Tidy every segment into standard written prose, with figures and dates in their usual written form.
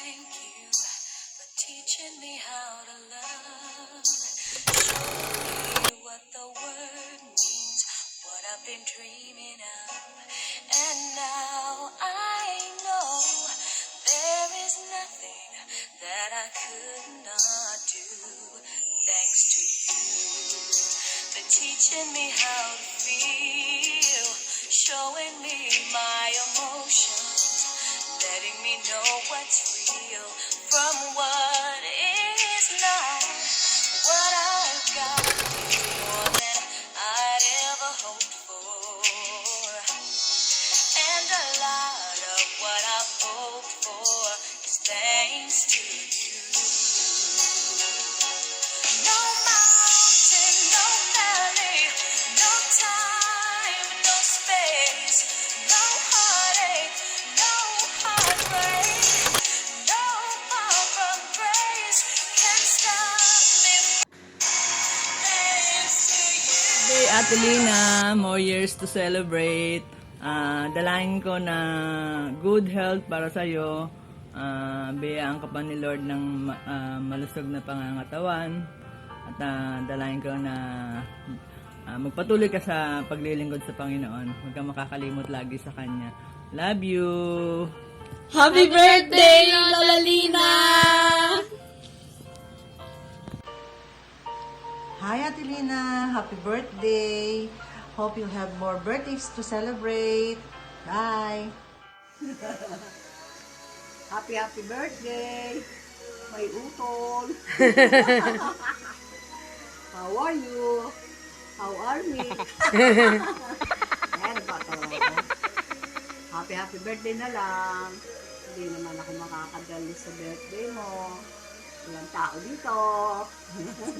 thank you for teaching me how to love. Show me what the word means, what I've been dreaming of. And now I know there is nothing that I could not do. Thanks to you for teaching me how to feel, showing me my emotions, letting me know what's real from what is not. What I've got is more than I'd ever hoped for, and a lot of what I've hoped for is thanks to you. No mountain, no valley, no time, no space, no heartache, no heartbreak, no fall from grace can stop me. Thanks to you. Hey, Ate Lina, more years to celebrate. Dalahin ko na good health para sa'yo. Biyayaan ka pa ni Lord ng malusog na pangangatawan. At dalahin ko na magpatuloy ka sa paglilingkod sa Panginoon. Huwag kang makakalimot lagi sa Kanya. Love you! Happy birthday, Lola Lina! Hi, Ate Lina. Happy birthday. Hope you'll have more birthdays to celebrate. Bye. Happy birthday! May utol! How are you? How are me? Ayan, nagpatawa ko. Happy birthday na lang. Hindi naman ako makakadali sa birthday mo. Walang tao dito.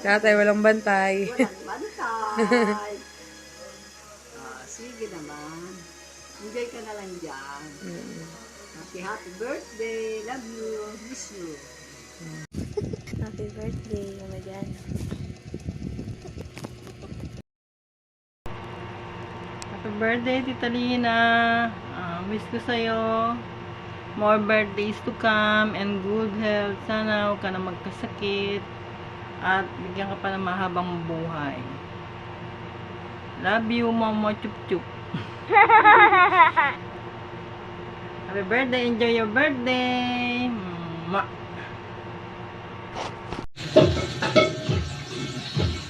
Tatay, walang bantay. Walang bantay. Sige naman. Enjoy ka na lang dyan. Happy birthday. Love you. Miss you. Happy birthday, Mama Jan. Happy birthday, Tita Lina. Wish ko sa'yo more birthdays to come and good health. Sana huwag ka na magkasakit at bigyan ka pa ng mahabang buhay. Love you, Mama Chup Chup. Happy birthday. Enjoy your birthday.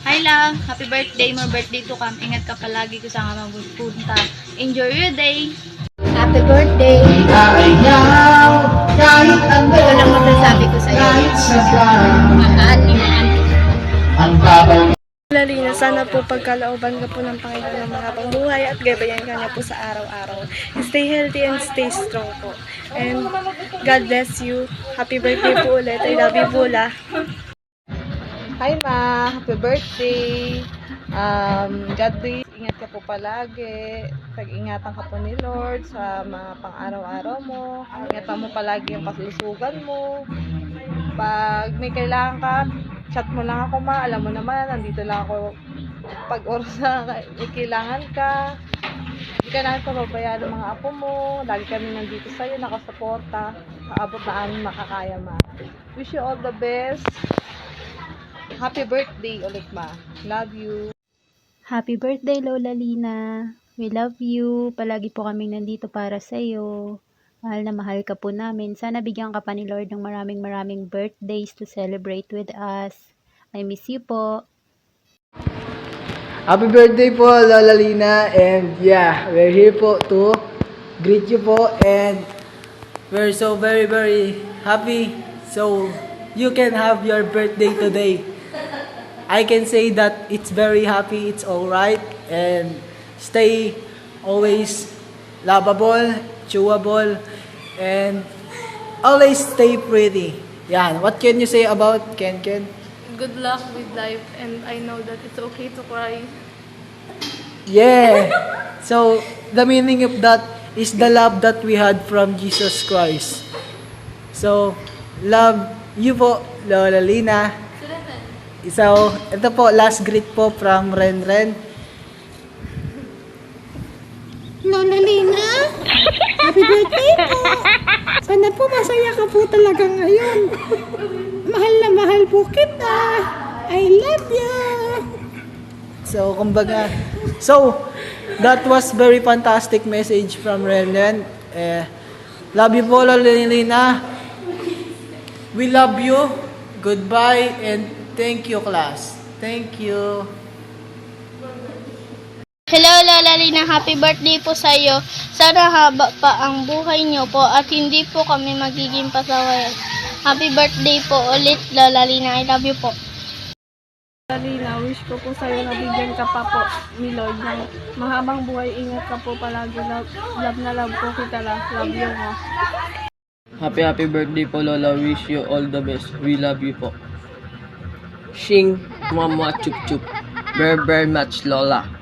Hi lang, happy birthday, more birthday to come. Ingat ka palagi kung saan ka magpunta. Enjoy your day. Happy birthday. Ito lang masasabi ko sa iyo. Mahal ni Lalina, sana po pagkalooban ka po ng Panginoon ng mahabang buhay at gabayan ka niya po sa araw-araw. Stay healthy and stay strong po. And God bless you. Happy birthday po ulit. I love you, Bula. Hi ma, happy birthday. God bless. Ingat ka po palagi. Pag-ingatan ka po ni Lord sa mga pang-araw-araw mo. Ingatan mo palagi yung kalusugan mo. Pag may kailangan ka, chat mo lang ako ma. Alam mo naman, nandito lang ako pag oras na kailangan ka. Hindi ka namin pababayaan ng mga apo mo. Lagi kami nandito sa'yo, nakasuporta. Kaabot na amin makakaya ma. Wish you all the best. Happy birthday ulit ma. Love you. Happy birthday, Lola Lina. We love you. Palagi po kaming nandito para sa iyo. Mahal na mahal ka po namin. Sana bigyan ka pa ni Lord ng maraming birthdays to celebrate with us. I miss you po. Happy birthday po, Lola Lina. And yeah, we're here po to greet you po. And we're so very happy. So you can have your birthday today. I can say that it's very happy, it's alright, and stay always lovable, chewable, and always stay pretty. Yan, what can you say about Ken? Good luck with life and I know that it's okay to cry. Yeah! So, the meaning of that is the love that we had from Jesus Christ. So, love you po, Lola Lina. So, ito po, last greet po from Ren. Lola Lina, happy birthday po. Sana po masaya ka po talaga ngayon. Mahal na mahal po kita. I love you. So, kumbaga, that was very fantastic message from Renan. Love you po, Lolina. We love you. Goodbye and thank you, class. Thank you. Hello, Lola Lina. Happy birthday po sa iyo. Sana haba pa ang buhay niyo po at hindi po kami magiging pasaway. Happy birthday po ulit, Lola Lina. I love you po. Lina, wish ko po sa'yo na bigyan ka pa po ni Lord ng mahabang buhay. Ingat ka po palagi. Love na love po kita. Love you mo. Happy birthday po, Lola. Wish you all the best. We love you po. Shing, mama, chup chup. Very much, Lola.